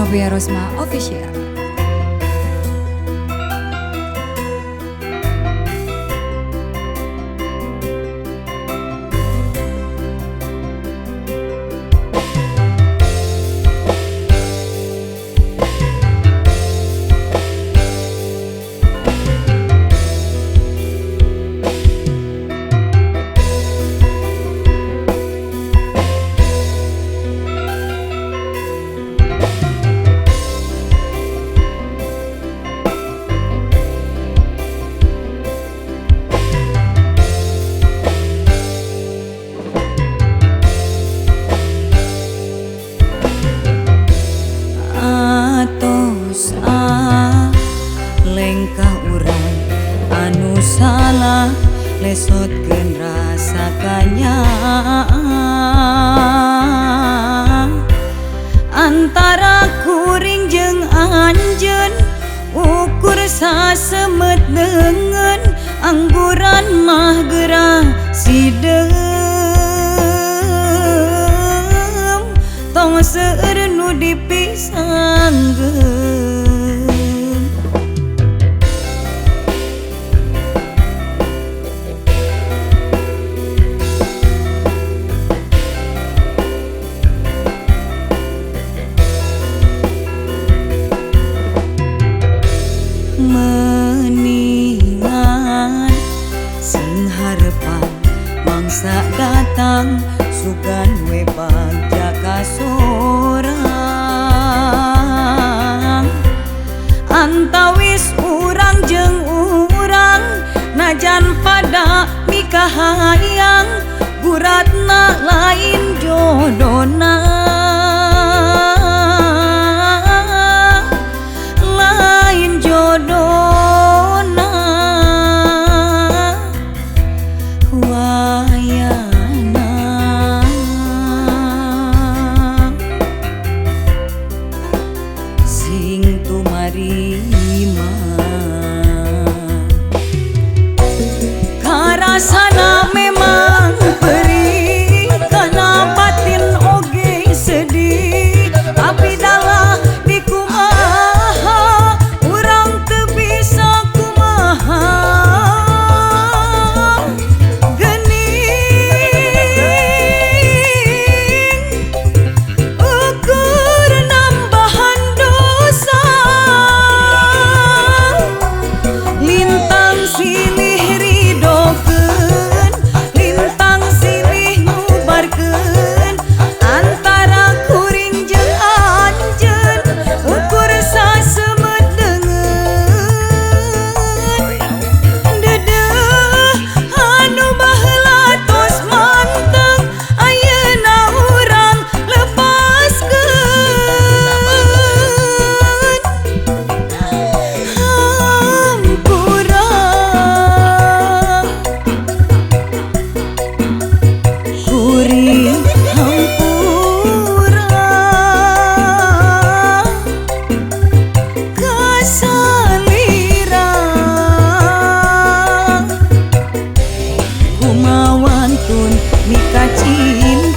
Novia Rosma Official. Lengkah urang anu salah lesotkeun rasa kanyang antara kuring jeung anjeun ukur sasemet dengan angguran mah gerang sideum tong seueur nu dipisangkeun. Meningan sing harepan mangsa datang sugan we bagja ka sorang antawis urang jeung urang najan pada nikah hayang guratna lain jodona jodona wayana sing tumarima karasana memang perih kana batin oge sedih tapi dalah dikumaha urang teu bisa kumaha geuning ukur nambahan dosa lintang silih ridokeun lintang silih ngubarkeun antara kuring jeung anjeun ukur sasemet deungeun dedeuh anu baheula tos manteng ayeuna urang lepaskeun hampura kuring hampura kasalira kumawantun nikah cinta